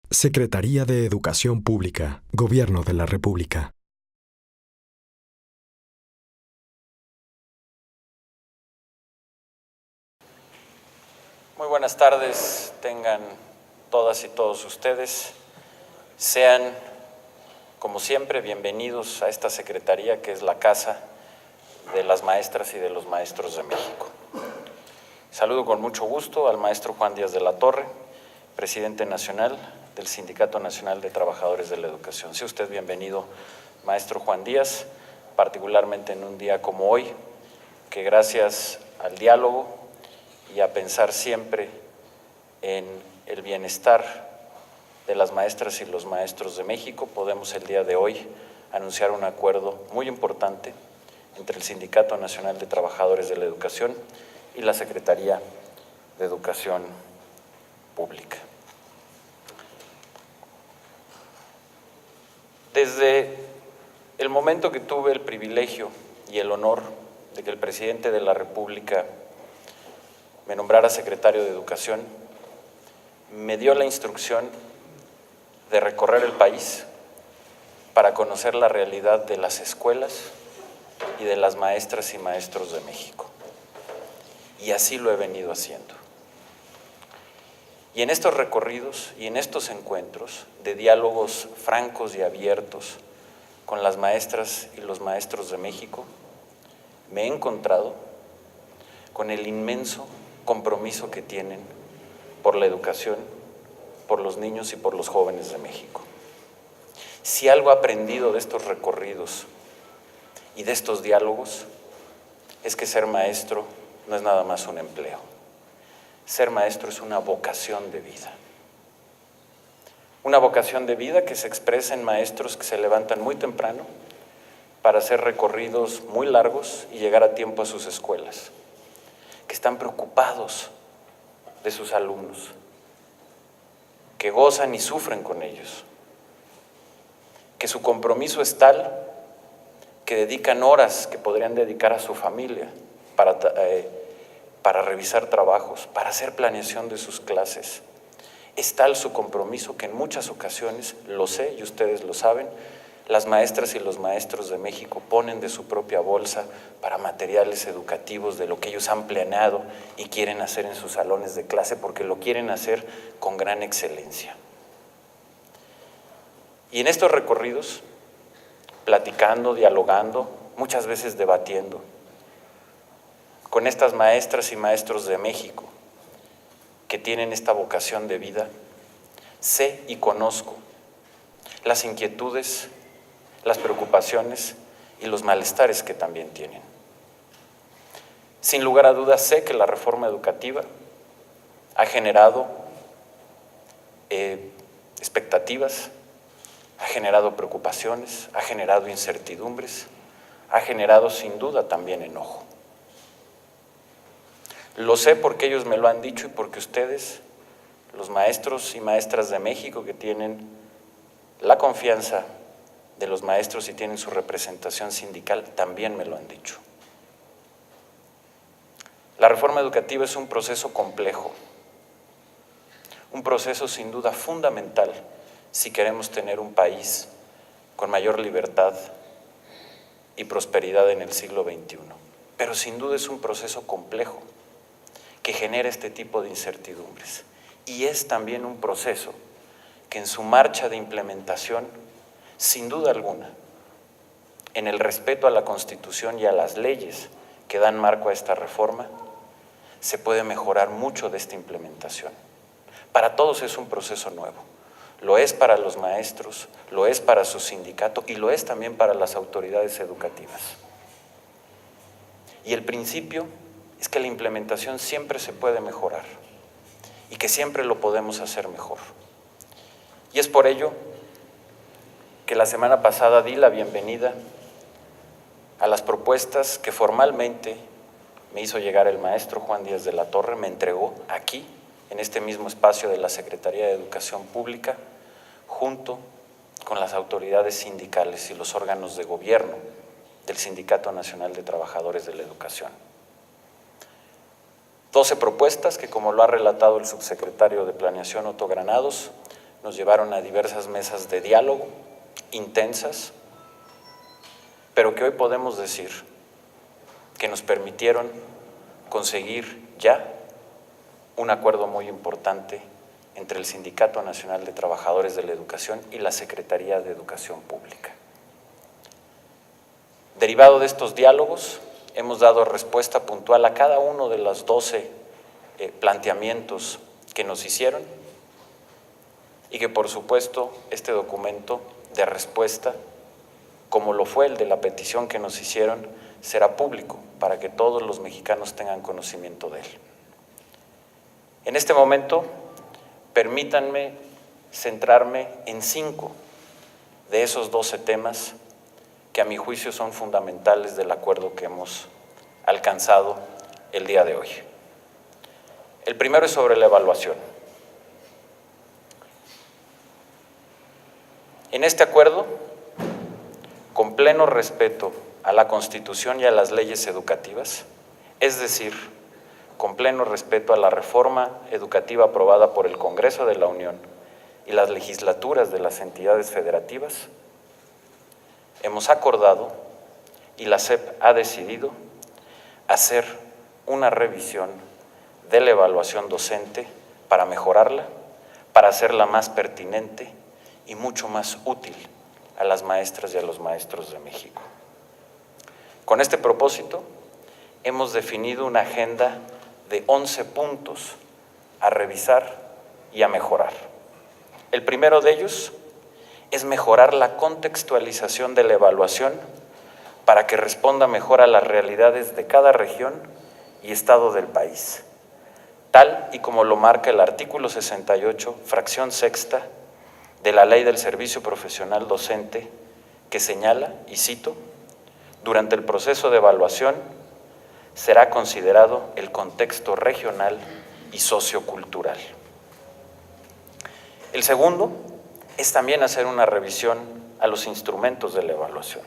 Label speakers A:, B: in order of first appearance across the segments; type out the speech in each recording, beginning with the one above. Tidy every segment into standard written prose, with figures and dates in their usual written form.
A: Secretaría de Educación Pública, Gobierno de la República.
B: Muy buenas tardes, tengan todas y todos ustedes. Sean, como siempre, bienvenidos a esta secretaría que es la casa de las maestras y de los maestros de México. Saludo con mucho gusto al maestro Juan Díaz de la Torre, presidente nacional del Sindicato Nacional de Trabajadores de la Educación. Sea usted bienvenido, maestro Juan Díaz, particularmente en un día como hoy, que gracias al diálogo y a pensar siempre en el bienestar de las maestras y los maestros de México, podemos el día de hoy anunciar un acuerdo muy importante entre el Sindicato Nacional de Trabajadores de la Educación y la Secretaría de Educación Pública. Desde el momento que tuve el privilegio y el honor de que el presidente de la República me nombrara secretario de Educación, me dio la instrucción de recorrer el país para conocer la realidad de las escuelas y de las maestras y maestros de México. Y así lo he venido haciendo. Y en estos recorridos y en estos encuentros de diálogos francos y abiertos con las maestras y los maestros de México, me he encontrado con el inmenso compromiso que tienen por la educación, por los niños y por los jóvenes de México. Si algo he aprendido de estos recorridos y de estos diálogos, es que ser maestro no es nada más un empleo. Ser maestro es una vocación de vida. Una vocación de vida que se expresa en maestros que se levantan muy temprano para hacer recorridos muy largos y llegar a tiempo a sus escuelas, que están preocupados de sus alumnos, que gozan y sufren con ellos, que su compromiso es tal que dedican horas que podrían dedicar a su familia para revisar trabajos, para hacer planeación de sus clases. Es tal su compromiso que en muchas ocasiones, lo sé y ustedes lo saben, las maestras y los maestros de México ponen de su propia bolsa para materiales educativos de lo que ellos han planeado y quieren hacer en sus salones de clase porque lo quieren hacer con gran excelencia. Y en estos recorridos, platicando, dialogando, muchas veces debatiendo, con estas maestras y maestros de México que tienen esta vocación de vida, sé y conozco las inquietudes, las preocupaciones y los malestares que también tienen. Sin lugar a dudas, sé que la reforma educativa ha generado expectativas, ha generado preocupaciones, ha generado incertidumbres, ha generado sin duda también enojo. Lo sé porque ellos me lo han dicho y porque ustedes, los maestros y maestras de México que tienen la confianza de los maestros y tienen su representación sindical, también me lo han dicho. La reforma educativa es un proceso complejo, un proceso sin duda fundamental si queremos tener un país con mayor libertad y prosperidad en el siglo XXI. Pero sin duda es un proceso complejo que genera este tipo de incertidumbres. Y es también un proceso que en su marcha de implementación, sin duda alguna, en el respeto a la Constitución y a las leyes que dan marco a esta reforma, se puede mejorar mucho de esta implementación. Para todos es un proceso nuevo. Lo es para los maestros, lo es para su sindicato y lo es también para las autoridades educativas. Y el principio es que la implementación siempre se puede mejorar y que siempre lo podemos hacer mejor. Y es por ello que la semana pasada di la bienvenida a las propuestas que formalmente me hizo llegar el maestro Juan Díaz de la Torre, me entregó aquí, en este mismo espacio de la Secretaría de Educación Pública, junto con las autoridades sindicales y los órganos de gobierno del Sindicato Nacional de Trabajadores de la Educación. 12 propuestas que, como lo ha relatado el subsecretario de Planeación, Otto Granados, nos llevaron a diversas mesas de diálogo intensas, pero que hoy podemos decir que nos permitieron conseguir ya un acuerdo muy importante entre el Sindicato Nacional de Trabajadores de la Educación y la Secretaría de Educación Pública. Derivado de estos diálogos, hemos dado respuesta puntual a cada uno de los 12 planteamientos que nos hicieron y que, por supuesto, este documento de respuesta, como lo fue el de la petición que nos hicieron, será público para que todos los mexicanos tengan conocimiento de él. En este momento, permítanme centrarme en 5 de esos 12 temas que a mi juicio son fundamentales del acuerdo que hemos alcanzado el día de hoy. El primero es sobre la evaluación. En este acuerdo, con pleno respeto a la Constitución y a las leyes educativas, es decir, con pleno respeto a la reforma educativa aprobada por el Congreso de la Unión y las legislaturas de las entidades federativas, hemos acordado y la SEP ha decidido hacer una revisión de la evaluación docente para mejorarla, para hacerla más pertinente y mucho más útil a las maestras y a los maestros de México. Con este propósito, hemos definido una agenda de 11 puntos a revisar y a mejorar. El primero de ellos es mejorar la contextualización de la evaluación para que responda mejor a las realidades de cada región y estado del país, tal y como lo marca el artículo 68, fracción sexta, de la Ley del Servicio Profesional Docente, que señala, y cito, durante el proceso de evaluación será considerado el contexto regional y sociocultural. El segundo es también hacer una revisión a los instrumentos de la evaluación,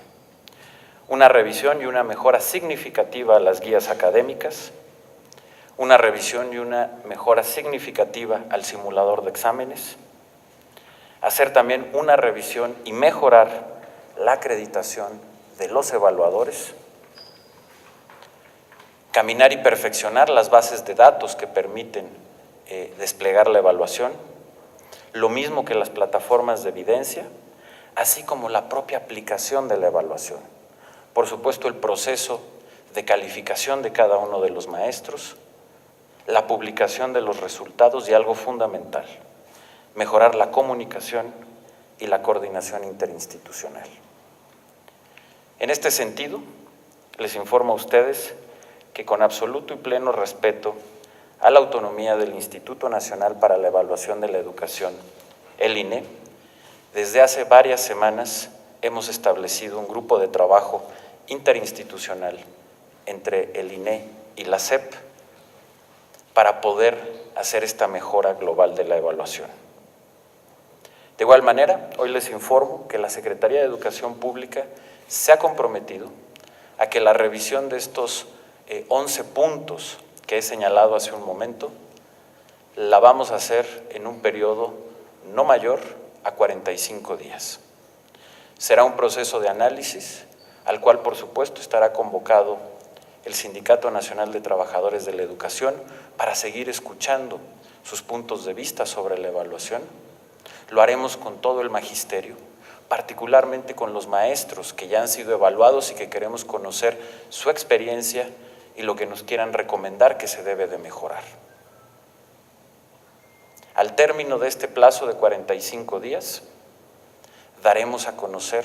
B: una revisión y una mejora significativa a las guías académicas, una revisión y una mejora significativa al simulador de exámenes, hacer también una revisión y mejorar la acreditación de los evaluadores, caminar y perfeccionar las bases de datos que permiten desplegar la evaluación, lo mismo que las plataformas de evidencia, así como la propia aplicación de la evaluación. Por supuesto, el proceso de calificación de cada uno de los maestros, la publicación de los resultados y algo fundamental, mejorar la comunicación y la coordinación interinstitucional. En este sentido, les informo a ustedes que con absoluto y pleno respeto a la autonomía del Instituto Nacional para la Evaluación de la Educación, el INE, desde hace varias semanas hemos establecido un grupo de trabajo interinstitucional entre el INE y la SEP para poder hacer esta mejora global de la evaluación. De igual manera, hoy les informo que la Secretaría de Educación Pública se ha comprometido a que la revisión de estos 11 puntos que he señalado hace un momento, la vamos a hacer en un periodo no mayor a 45 días. Será un proceso de análisis al cual, por supuesto, estará convocado el Sindicato Nacional de Trabajadores de la Educación para seguir escuchando sus puntos de vista sobre la evaluación. Lo haremos con todo el magisterio, particularmente con los maestros que ya han sido evaluados y que queremos conocer su experiencia y lo que nos quieran recomendar que se debe de mejorar. Al término de este plazo de 45 días, daremos a conocer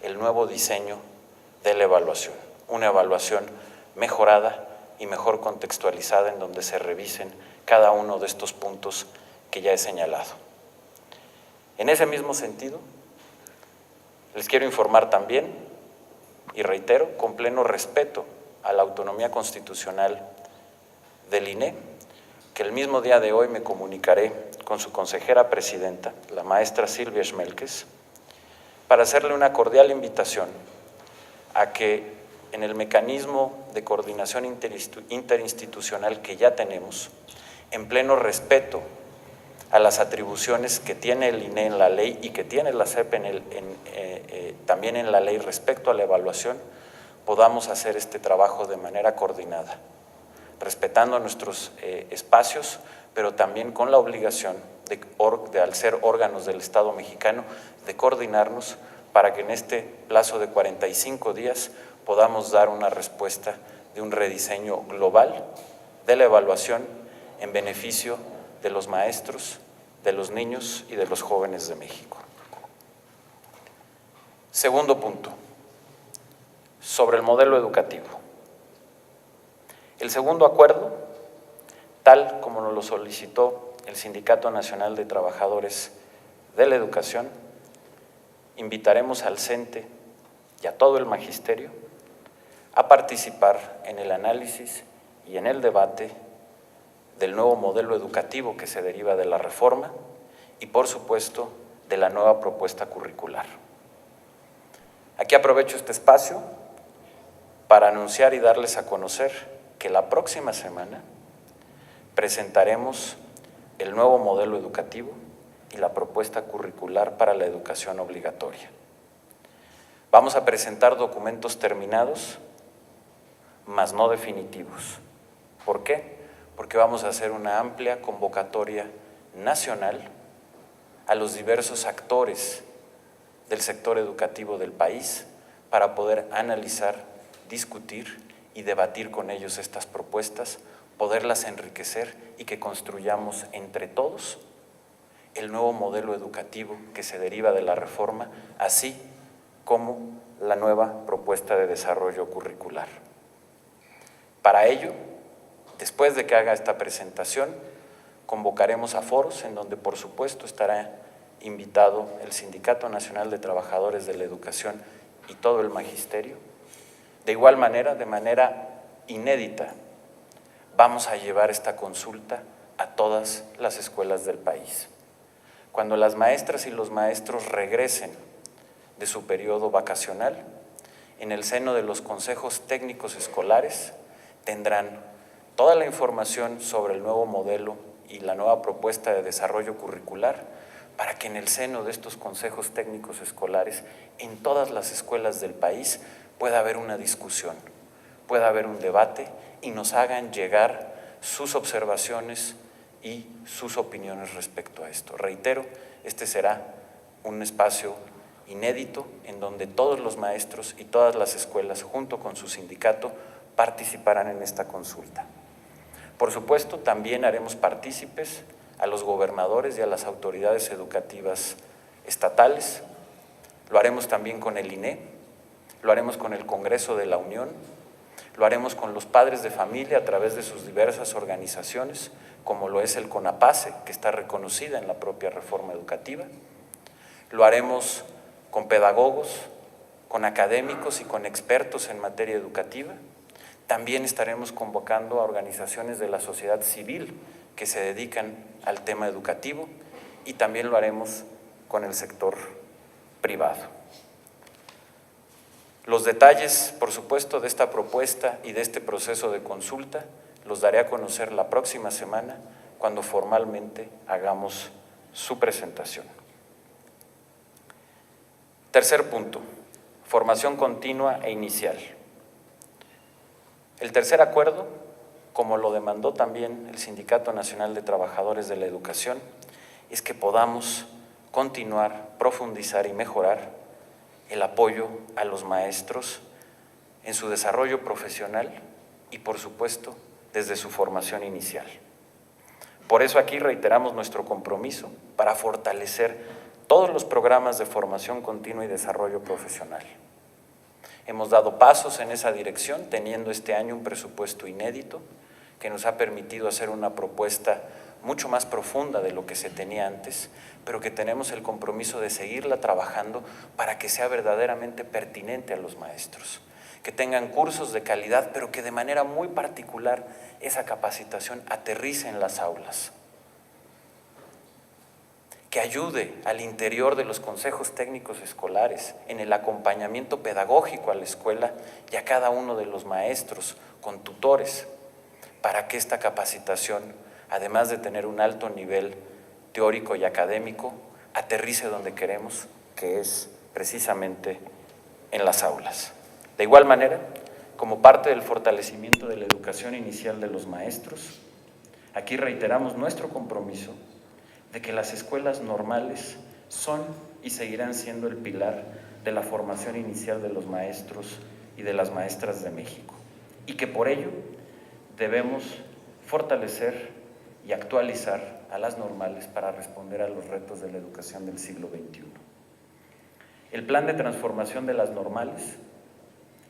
B: el nuevo diseño de la evaluación, una evaluación mejorada y mejor contextualizada en donde se revisen cada uno de estos puntos que ya he señalado. En ese mismo sentido, les quiero informar también, y reitero, con pleno respeto a la autonomía constitucional del INE, que el mismo día de hoy me comunicaré con su consejera presidenta, la maestra Silvia Schmelkes, para hacerle una cordial invitación a que en el mecanismo de coordinación interinstitucional que ya tenemos, en pleno respeto a las atribuciones que tiene el INE en la ley y que tiene la SEP también en la ley respecto a la evaluación, podamos hacer este trabajo de manera coordinada, respetando nuestros espacios, pero también con la obligación de, al ser órganos del Estado mexicano, de coordinarnos para que en este plazo de 45 días podamos dar una respuesta de un rediseño global de la evaluación en beneficio de los maestros, de los niños y de los jóvenes de México. Segundo punto, sobre el modelo educativo. El segundo acuerdo, tal como nos lo solicitó el Sindicato Nacional de Trabajadores de la Educación, invitaremos al CENTE y a todo el magisterio a participar en el análisis y en el debate del nuevo modelo educativo que se deriva de la reforma y, por supuesto, de la nueva propuesta curricular. Aquí aprovecho este espacio para anunciar y darles a conocer que la próxima semana presentaremos el nuevo modelo educativo y la propuesta curricular para la educación obligatoria. Vamos a presentar documentos terminados, mas no definitivos. ¿Por qué? Porque vamos a hacer una amplia convocatoria nacional a los diversos actores del sector educativo del país para poder analizar, discutir y debatir con ellos estas propuestas, poderlas enriquecer y que construyamos entre todos el nuevo modelo educativo que se deriva de la reforma, así como la nueva propuesta de desarrollo curricular. Para ello, después de que haga esta presentación, convocaremos a foros en donde, por supuesto, estará invitado el Sindicato Nacional de Trabajadores de la Educación y todo el magisterio. De igual manera, de manera inédita, vamos a llevar esta consulta a todas las escuelas del país. Cuando las maestras y los maestros regresen de su periodo vacacional, en el seno de los consejos técnicos escolares tendrán toda la información sobre el nuevo modelo y la nueva propuesta de desarrollo curricular para que en el seno de estos consejos técnicos escolares, en todas las escuelas del país, pueda haber una discusión, pueda haber un debate y nos hagan llegar sus observaciones y sus opiniones respecto a esto. Reitero, este será un espacio inédito en donde todos los maestros y todas las escuelas, junto con su sindicato, participarán en esta consulta. Por supuesto, también haremos partícipes a los gobernadores y a las autoridades educativas estatales. Lo haremos también con el INE, lo haremos con el Congreso de la Unión, lo haremos con los padres de familia a través de sus diversas organizaciones, como lo es el CONAPACE, que está reconocida en la propia reforma educativa. Lo haremos con pedagogos, con académicos y con expertos en materia educativa. También estaremos convocando a organizaciones de la sociedad civil que se dedican al tema educativo y también lo haremos con el sector privado. Los detalles, por supuesto, de esta propuesta y de este proceso de consulta los daré a conocer la próxima semana cuando formalmente hagamos su presentación. Tercer punto, formación continua e inicial. El tercer acuerdo, como lo demandó también el Sindicato Nacional de Trabajadores de la Educación, es que podamos continuar, profundizar y mejorar el apoyo a los maestros en su desarrollo profesional y, por supuesto, desde su formación inicial. Por eso aquí reiteramos nuestro compromiso para fortalecer todos los programas de formación continua y desarrollo profesional. Hemos dado pasos en esa dirección, teniendo este año un presupuesto inédito que nos ha permitido hacer una propuesta mucho más profunda de lo que se tenía antes, pero que tenemos el compromiso de seguirla trabajando para que sea verdaderamente pertinente a los maestros, que tengan cursos de calidad, pero que de manera muy particular esa capacitación aterrice en las aulas, que ayude al interior de los consejos técnicos escolares en el acompañamiento pedagógico a la escuela y a cada uno de los maestros con tutores, para que esta capacitación, además de tener un alto nivel teórico y académico aterrice donde queremos, que es precisamente en las aulas. De igual manera, como parte del fortalecimiento de la educación inicial de los maestros, aquí reiteramos nuestro compromiso de que las escuelas normales son y seguirán siendo el pilar de la formación inicial de los maestros y de las maestras de México, y que por ello debemos fortalecer y actualizar a las normales para responder a los retos de la educación del siglo XXI. El plan de transformación de las normales,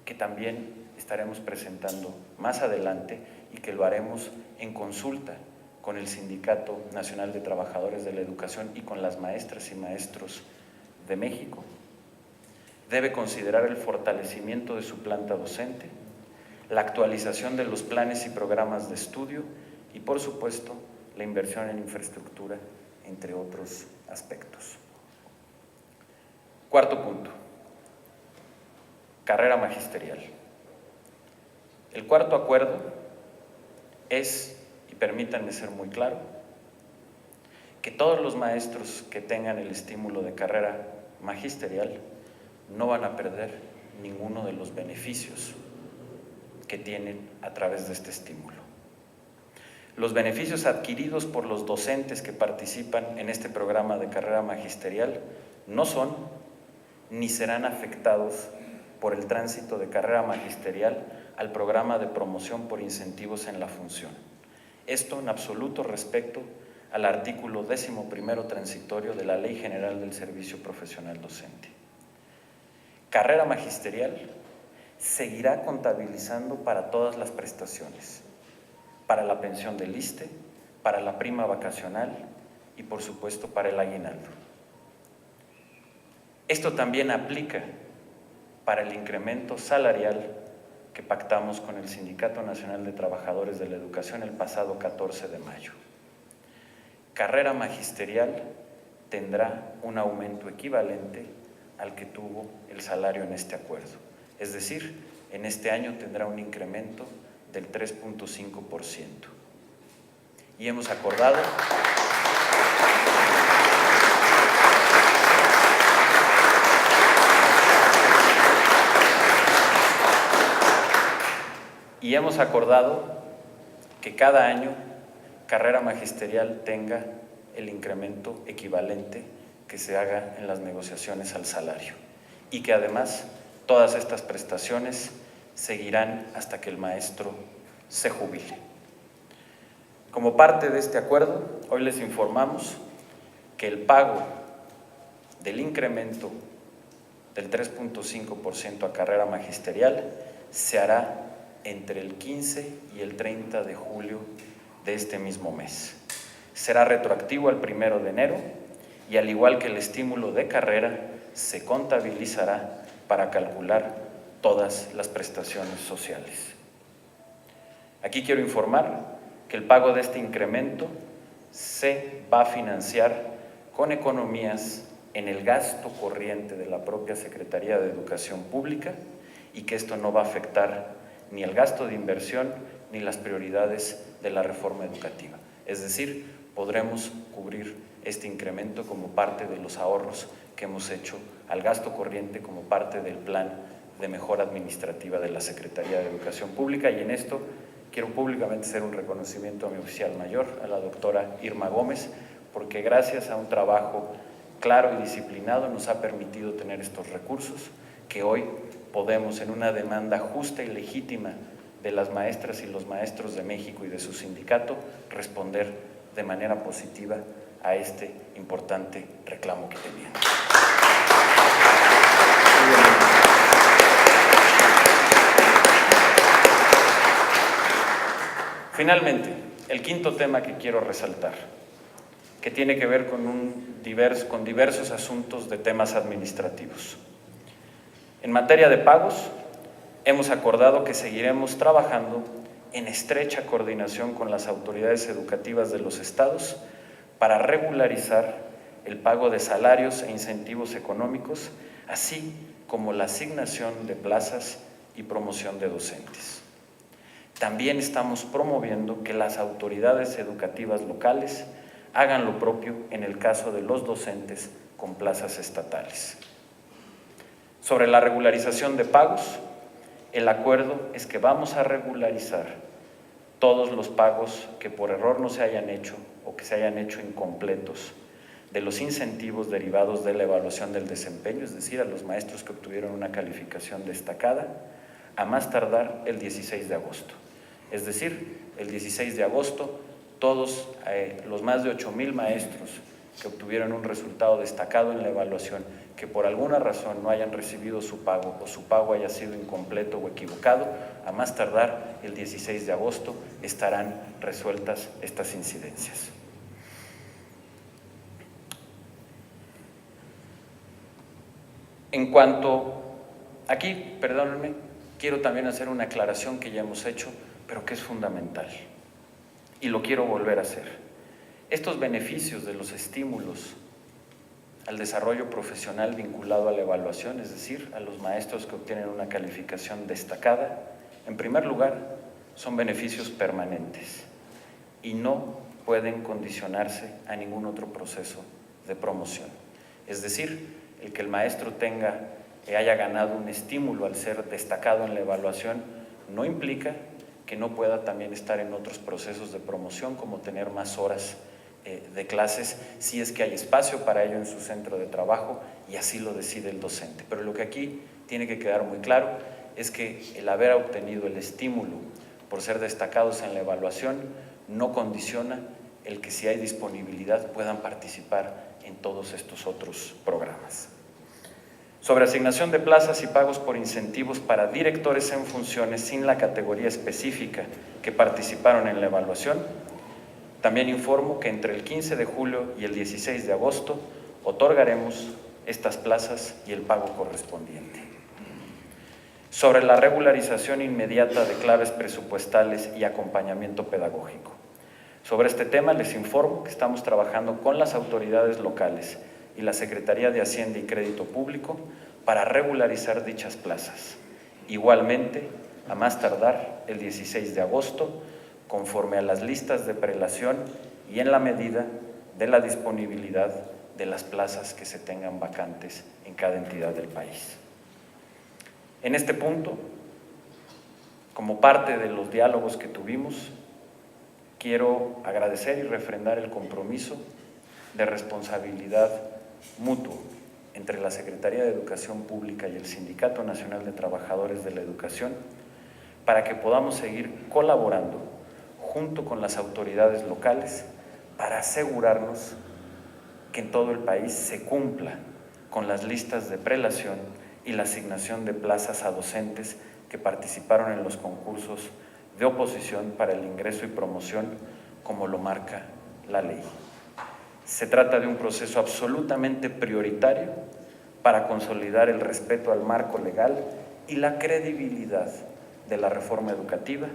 B: que también estaremos presentando más adelante y que lo haremos en consulta con el Sindicato Nacional de Trabajadores de la Educación y con las maestras y maestros de México, debe considerar el fortalecimiento de su planta docente, la actualización de los planes y programas de estudio y, por supuesto, la inversión en infraestructura, entre otros aspectos. Cuarto punto, carrera magisterial. El cuarto acuerdo es, y permítanme ser muy claro, que todos los maestros que tengan el estímulo de carrera magisterial no van a perder ninguno de los beneficios que tienen a través de este estímulo. Los beneficios adquiridos por los docentes que participan en este programa de carrera magisterial no son ni serán afectados por el tránsito de carrera magisterial al programa de promoción por incentivos en la función. Esto en absoluto respecto al artículo 11º transitorio de la Ley General del Servicio Profesional Docente. Carrera magisterial seguirá contabilizando para todas las prestaciones, para la pensión del ISSSTE, para la prima vacacional y, por supuesto, para el aguinaldo. Esto también aplica para el incremento salarial que pactamos con el Sindicato Nacional de Trabajadores de la Educación el pasado 14 de mayo. Carrera magisterial tendrá un aumento equivalente al que tuvo el salario en este acuerdo. Es decir, en este año tendrá un incremento del 3.5%. Y hemos acordado que cada año carrera magisterial tenga el incremento equivalente que se haga en las negociaciones al salario y que además todas estas prestaciones seguirán hasta que el maestro se jubile. Como parte de este acuerdo, hoy les informamos que el pago del incremento del 3.5% a carrera magisterial se hará entre el 15 y el 30 de julio de este mismo mes. Será retroactivo al 1 de enero y, al igual que el estímulo de carrera, se contabilizará para calcular todas las prestaciones sociales. Aquí quiero informar que el pago de este incremento se va a financiar con economías en el gasto corriente de la propia Secretaría de Educación Pública y que esto no va a afectar ni el gasto de inversión ni las prioridades de la reforma educativa. Es decir, podremos cubrir este incremento como parte de los ahorros que hemos hecho al gasto corriente como parte del plan de mejora administrativa de la Secretaría de Educación Pública. Y en esto quiero públicamente hacer un reconocimiento a mi oficial mayor, a la doctora Irma Gómez, porque gracias a un trabajo claro y disciplinado nos ha permitido tener estos recursos que hoy podemos, en una demanda justa y legítima de las maestras y los maestros de México y de su sindicato, responder de manera positiva a este importante reclamo que tenían. Finalmente, el quinto tema que quiero resaltar, que tiene que ver con diversos asuntos de temas administrativos. En materia de pagos, hemos acordado que seguiremos trabajando en estrecha coordinación con las autoridades educativas de los estados para regularizar el pago de salarios e incentivos económicos, así como la asignación de plazas y promoción de docentes. También estamos promoviendo que las autoridades educativas locales hagan lo propio en el caso de los docentes con plazas estatales. Sobre la regularización de pagos, el acuerdo es que vamos a regularizar todos los pagos que por error no se hayan hecho o que se hayan hecho incompletos de los incentivos derivados de la evaluación del desempeño, es decir, a los maestros que obtuvieron una calificación destacada, a más tardar el 16 de agosto. Es decir, el 16 de agosto, todos los más de 8,000 maestros que obtuvieron un resultado destacado en la evaluación, que por alguna razón no hayan recibido su pago o su pago haya sido incompleto o equivocado, a más tardar el 16 de agosto estarán resueltas estas incidencias. En cuanto, aquí, perdónenme, quiero también hacer una aclaración que ya hemos hecho, pero que es fundamental, y lo quiero volver a hacer. Estos beneficios de los estímulos al desarrollo profesional vinculado a la evaluación, es decir, a los maestros que obtienen una calificación destacada, en primer lugar, son beneficios permanentes y no pueden condicionarse a ningún otro proceso de promoción. Es decir, el que el maestro haya ganado un estímulo al ser destacado en la evaluación no implica que no pueda también estar en otros procesos de promoción, como tener más horas de clases, si es que hay espacio para ello en su centro de trabajo y así lo decide el docente. Pero lo que aquí tiene que quedar muy claro es que el haber obtenido el estímulo por ser destacados en la evaluación no condiciona el que, si hay disponibilidad, puedan participar en todos estos otros programas. Sobre asignación de plazas y pagos por incentivos para directores en funciones sin la categoría específica que participaron en la evaluación, también informo que entre el 15 de julio y el 16 de agosto otorgaremos estas plazas y el pago correspondiente. Sobre la regularización inmediata de claves presupuestales y acompañamiento pedagógico. Sobre este tema les informo que estamos trabajando con las autoridades locales y la Secretaría de Hacienda y Crédito Público para regularizar dichas plazas. Igualmente, a más tardar el 16 de agosto, conforme a las listas de prelación y en la medida de la disponibilidad de las plazas que se tengan vacantes en cada entidad del país. En este punto, como parte de los diálogos que tuvimos, quiero agradecer y refrendar el compromiso de responsabilidad mutuo entre la Secretaría de Educación Pública y el Sindicato Nacional de Trabajadores de la Educación para que podamos seguir colaborando junto con las autoridades locales para asegurarnos que en todo el país se cumpla con las listas de prelación y la asignación de plazas a docentes que participaron en los concursos de oposición para el ingreso y promoción, como lo marca la ley. Se trata de un proceso absolutamente prioritario para consolidar el respeto al marco legal y la credibilidad de la reforma educativa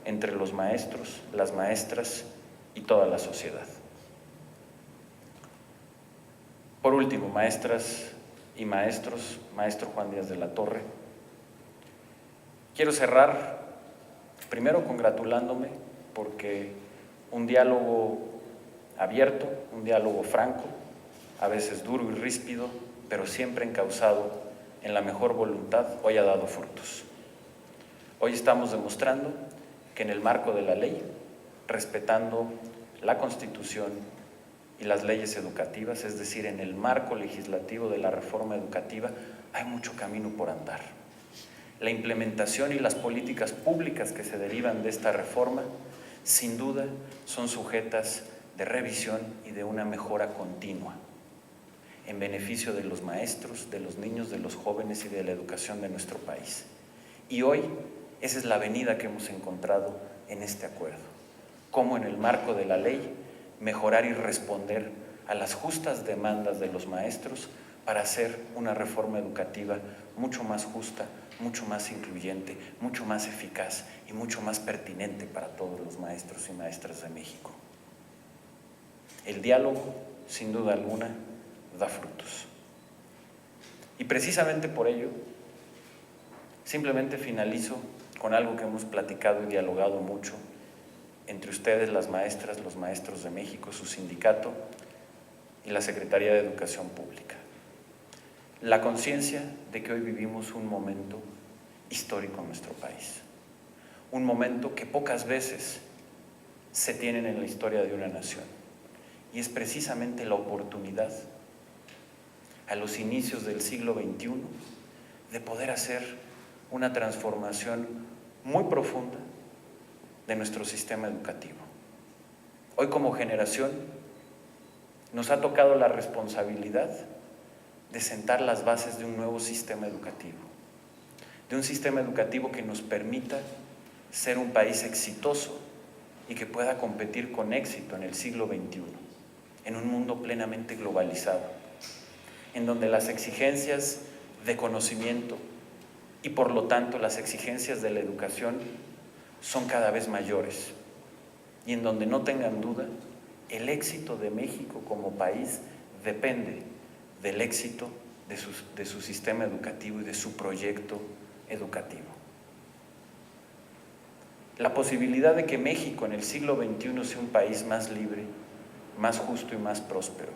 B: entre los maestros, las maestras y toda la sociedad. Por último, maestras y maestros, maestro Juan Díaz de la Torre, quiero cerrar primero congratulándome porque un diálogo abierto, un diálogo franco, a veces duro y ríspido, pero siempre encauzado en la mejor voluntad, hoy ha dado frutos. Hoy estamos demostrando que en el marco de la ley, respetando la Constitución y las leyes educativas, es decir, en el marco legislativo de la reforma educativa, hay mucho camino por andar. La implementación y las políticas públicas que se derivan de esta reforma, sin duda, son sujetas de revisión y de una mejora continua, en beneficio de los maestros, de los niños, de los jóvenes y de la educación de nuestro país. Y hoy, esa es la avenida que hemos encontrado en este acuerdo. Cómo en el marco de la ley mejorar y responder a las justas demandas de los maestros para hacer una reforma educativa mucho más justa, mucho más incluyente, mucho más eficaz y mucho más pertinente para todos los maestros y maestras de México. El diálogo, sin duda alguna, da frutos. Y precisamente por ello, simplemente finalizo con algo que hemos platicado y dialogado mucho entre ustedes, las maestras, los maestros de México, su sindicato y la Secretaría de Educación Pública. La conciencia de que hoy vivimos un momento histórico en nuestro país, un momento que pocas veces se tienen en la historia de una nación, y es precisamente la oportunidad a los inicios del siglo XXI de poder hacer una transformación muy profunda de nuestro sistema educativo. Hoy como generación nos ha tocado la responsabilidad de sentar las bases de un nuevo sistema educativo, de un sistema educativo que nos permita ser un país exitoso y que pueda competir con éxito en el siglo XXI, en un mundo plenamente globalizado, en donde las exigencias de conocimiento y por lo tanto las exigencias de la educación son cada vez mayores, y en donde no tengan duda, el éxito de México como país depende del éxito de su sistema educativo y de su proyecto educativo. La posibilidad de que México en el siglo XXI sea un país más libre, más justo y más próspero,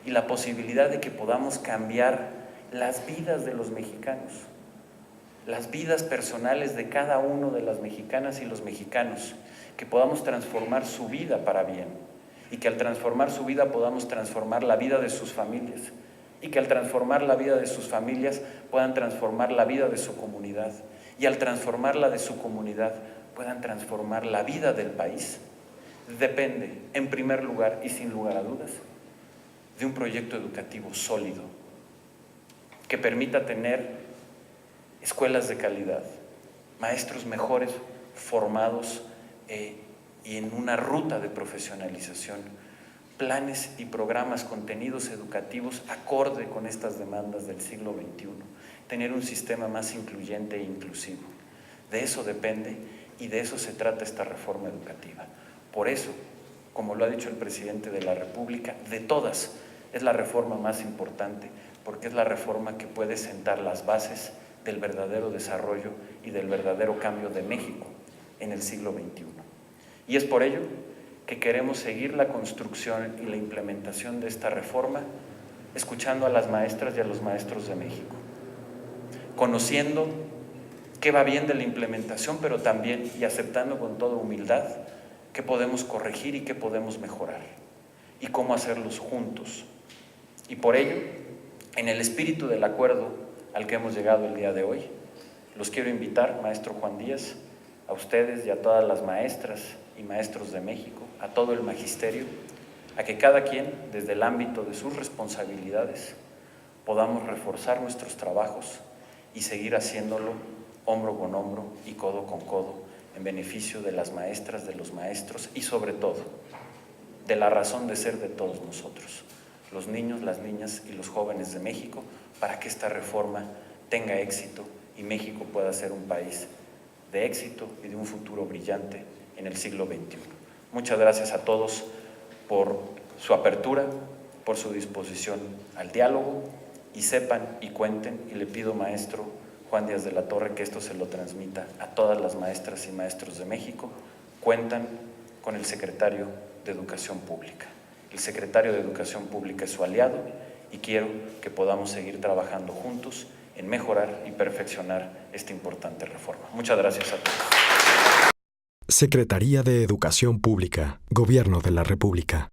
B: y la posibilidad de que podamos cambiar las vidas de los mexicanos, las vidas personales de cada uno de las mexicanas y los mexicanos, que podamos transformar su vida para bien, y que al transformar su vida podamos transformar la vida de sus familias, y que al transformar la vida de sus familias puedan transformar la vida de su comunidad, y al transformar la de su comunidad puedan transformar la vida del país, depende, en primer lugar y sin lugar a dudas, de un proyecto educativo sólido, que permita tener escuelas de calidad, maestros mejores formados y en una ruta de profesionalización, planes y programas, contenidos educativos acorde con estas demandas del siglo XXI, tener un sistema más incluyente e inclusivo. De eso depende y de eso se trata esta reforma educativa. Por eso, como lo ha dicho el presidente de la República, de todas es la reforma más importante, porque es la reforma que puede sentar las bases del verdadero desarrollo y del verdadero cambio de México en el siglo XXI. Y es por ello que queremos seguir la construcción y la implementación de esta reforma, escuchando a las maestras y a los maestros de México, conociendo qué va bien de la implementación, pero también y aceptando con toda humildad qué podemos corregir y qué podemos mejorar, y cómo hacerlos juntos. Y por ello, en el espíritu del acuerdo al que hemos llegado el día de hoy, los quiero invitar, maestro Juan Díaz, a ustedes y a todas las maestras y maestros de México, a todo el magisterio, a que cada quien, desde el ámbito de sus responsabilidades, podamos reforzar nuestros trabajos y seguir haciéndolo hombro con hombro y codo con codo, en beneficio de las maestras, de los maestros y sobre todo, de la razón de ser de todos nosotros, los niños, las niñas y los jóvenes de México, para que esta reforma tenga éxito y México pueda ser un país de éxito y de un futuro brillante en el siglo XXI. Muchas gracias a todos por su apertura, por su disposición al diálogo, y sepan y cuenten, y le pido, maestro Juan Díaz de la Torre, que esto se lo transmita a todas las maestras y maestros de México, cuentan con el secretario de Educación Pública. El secretario de Educación Pública es su aliado y quiero que podamos seguir trabajando juntos en mejorar y perfeccionar esta importante reforma. Muchas gracias a todos.
A: Secretaría de Educación Pública, Gobierno de la República.